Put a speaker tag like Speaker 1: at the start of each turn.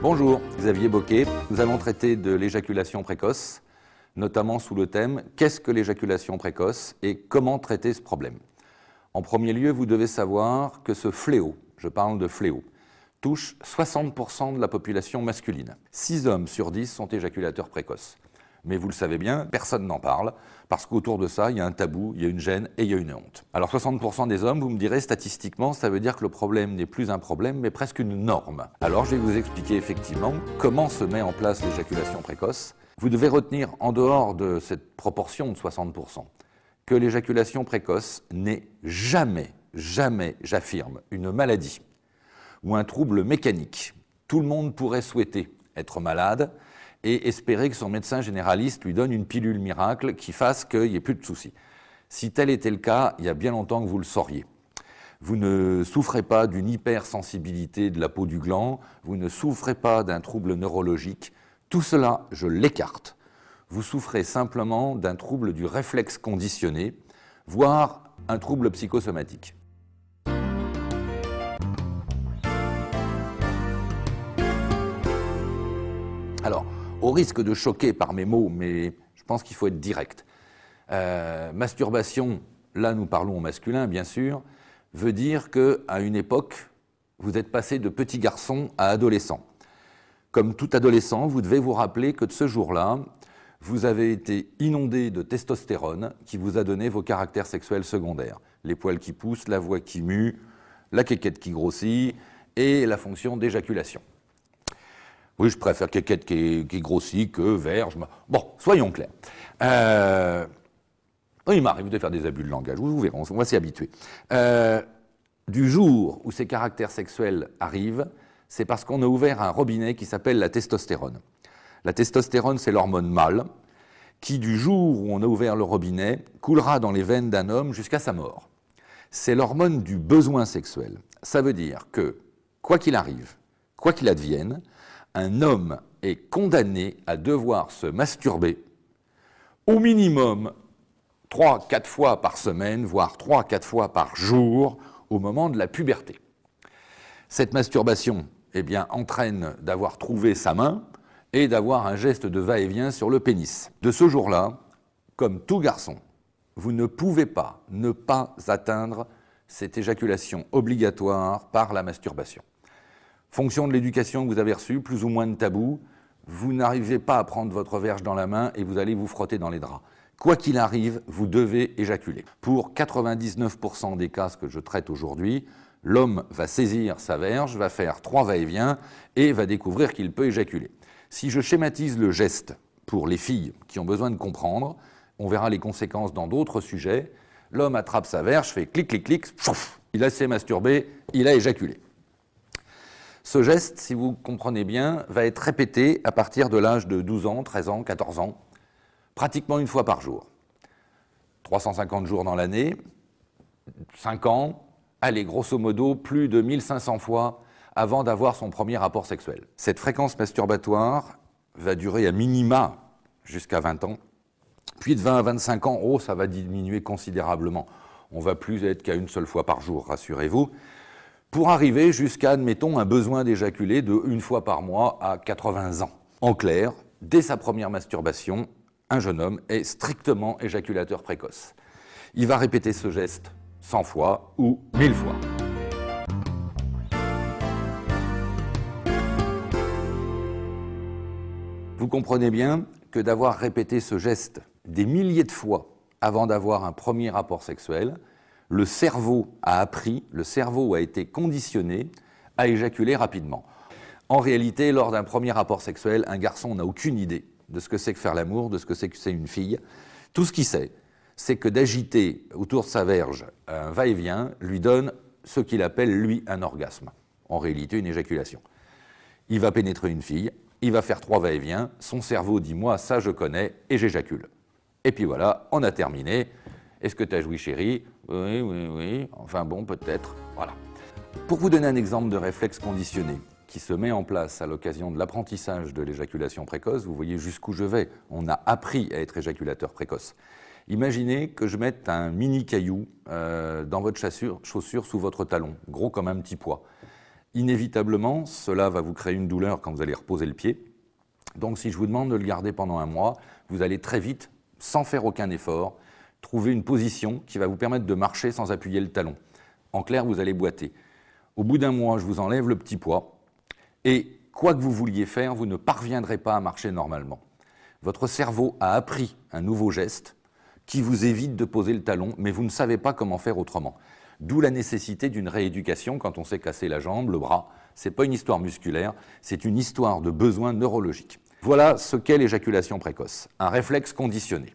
Speaker 1: Bonjour, Xavier Boquet. Nous allons traiter de l'éjaculation précoce, notamment sous le thème « Qu'est-ce que l'éjaculation précoce et comment traiter ce problème ?» En premier lieu, vous devez savoir que ce fléau, je parle de fléau, touche 60% de la population masculine. 6 hommes sur 10 sont éjaculateurs précoces. Mais vous le savez bien, personne n'en parle, parce qu'autour de ça, il y a un tabou, il y a une gêne et il y a une honte. Alors 60% des hommes, vous me direz, statistiquement, ça veut dire que le problème n'est plus un problème, mais presque une norme. Alors je vais vous expliquer effectivement comment se met en place l'éjaculation précoce. Vous devez retenir, en dehors de cette proportion de 60%, que l'éjaculation précoce n'est jamais, j'affirme, une maladie ou un trouble mécanique. Tout le monde pourrait souhaiter être malade et espérer que son médecin généraliste lui donne une pilule miracle qui fasse qu'il n'y ait plus de soucis. Si tel était le cas, il y a bien longtemps que vous le sauriez. Vous ne souffrez pas d'une hypersensibilité de la peau du gland, vous ne souffrez pas d'un trouble neurologique. Tout cela, je l'écarte. Vous souffrez simplement d'un trouble du réflexe conditionné, voire un trouble psychosomatique. Alors, au risque de choquer par mes mots, mais je pense qu'il faut être direct. Masturbation, là nous parlons au masculin bien sûr, veut dire qu'à une époque, vous êtes passé de petit garçon à adolescent. Comme tout adolescent, vous devez vous rappeler que de ce jour-là, vous avez été inondé de testostérone qui vous a donné vos caractères sexuels secondaires. Les poils qui poussent, la voix qui mue, la quéquette qui grossit et la fonction d'éjaculation. Oui, je préfère quéquette qui grossit que verge. Bon, soyons clairs. Il m'arrive de faire des abus de langage, vous verrez, on va s'y habituer. Du jour où ces caractères sexuels arrivent, c'est parce qu'on a ouvert un robinet qui s'appelle la testostérone. La testostérone, c'est l'hormone mâle, qui du jour où on a ouvert le robinet, coulera dans les veines d'un homme jusqu'à sa mort. C'est l'hormone du besoin sexuel. Ça veut dire que, quoi qu'il arrive, quoi qu'il advienne, un homme est condamné à devoir se masturber au minimum 3-4 fois par semaine, voire 3-4 fois par jour, au moment de la puberté. Cette masturbation entraîne d'avoir trouvé sa main et d'avoir un geste de va-et-vient sur le pénis. De ce jour-là, comme tout garçon, vous ne pouvez pas ne pas atteindre cette éjaculation obligatoire par la masturbation. Fonction de l'éducation que vous avez reçue, plus ou moins de tabou, vous n'arrivez pas à prendre votre verge dans la main et vous allez vous frotter dans les draps. Quoi qu'il arrive, vous devez éjaculer. Pour 99% des cas que je traite aujourd'hui, l'homme va saisir sa verge, va faire 3 va-et-vient et va découvrir qu'il peut éjaculer. Si je schématise le geste pour les filles qui ont besoin de comprendre, on verra les conséquences dans d'autres sujets. L'homme attrape sa verge, fait clic, clic, clic, chouf, il a s'est masturbé, il a éjaculé. Ce geste, si vous comprenez bien, va être répété à partir de l'âge de 12 ans, 13 ans, 14 ans, pratiquement une fois par jour. 350 jours dans l'année, 5 ans, allez, grosso modo, plus de 1500 fois avant d'avoir son premier rapport sexuel. Cette fréquence masturbatoire va durer à minima jusqu'à 20 ans, puis de 20 à 25 ans, ça va diminuer considérablement. On ne va plus être qu'à une seule fois par jour, rassurez-vous, pour arriver jusqu'à, admettons, un besoin d'éjaculer de 1 fois par mois à 80 ans. En clair, dès sa première masturbation, un jeune homme est strictement éjaculateur précoce. Il va répéter ce geste 100 fois ou 1000 fois. Vous comprenez bien que d'avoir répété ce geste des milliers de fois avant d'avoir un premier rapport sexuel, le cerveau a appris, le cerveau a été conditionné à éjaculer rapidement. En réalité, lors d'un premier rapport sexuel, un garçon n'a aucune idée de ce que c'est que faire l'amour, de ce que c'est une fille. Tout ce qu'il sait, c'est que d'agiter autour de sa verge un va-et-vient lui donne ce qu'il appelle, lui, un orgasme. En réalité, une éjaculation. Il va pénétrer une fille, il va faire 3 va-et-vient, son cerveau dit « moi, ça je connais » et j'éjacule. Et puis voilà, on a terminé. Est-ce que tu as joui, chérie? Oui, oui, oui. Enfin bon, peut-être. Voilà. Pour vous donner un exemple de réflexe conditionné qui se met en place à l'occasion de l'apprentissage de l'éjaculation précoce, vous voyez jusqu'où je vais. On a appris à être éjaculateur précoce. Imaginez que je mette un mini caillou dans votre chaussure sous votre talon, gros comme un petit pois. Inévitablement, cela va vous créer une douleur quand vous allez reposer le pied. Donc si je vous demande de le garder pendant un mois, vous allez très vite, sans faire aucun effort, trouver une position qui va vous permettre de marcher sans appuyer le talon. En clair, vous allez boiter. Au bout d'un mois, je vous enlève le petit poids et quoi que vous vouliez faire, vous ne parviendrez pas à marcher normalement. Votre cerveau a appris un nouveau geste qui vous évite de poser le talon, mais vous ne savez pas comment faire autrement. D'où la nécessité d'une rééducation quand on s'est cassé la jambe, le bras. Ce n'est pas une histoire musculaire, c'est une histoire de besoin neurologique. Voilà ce qu'est l'éjaculation précoce, un réflexe conditionné.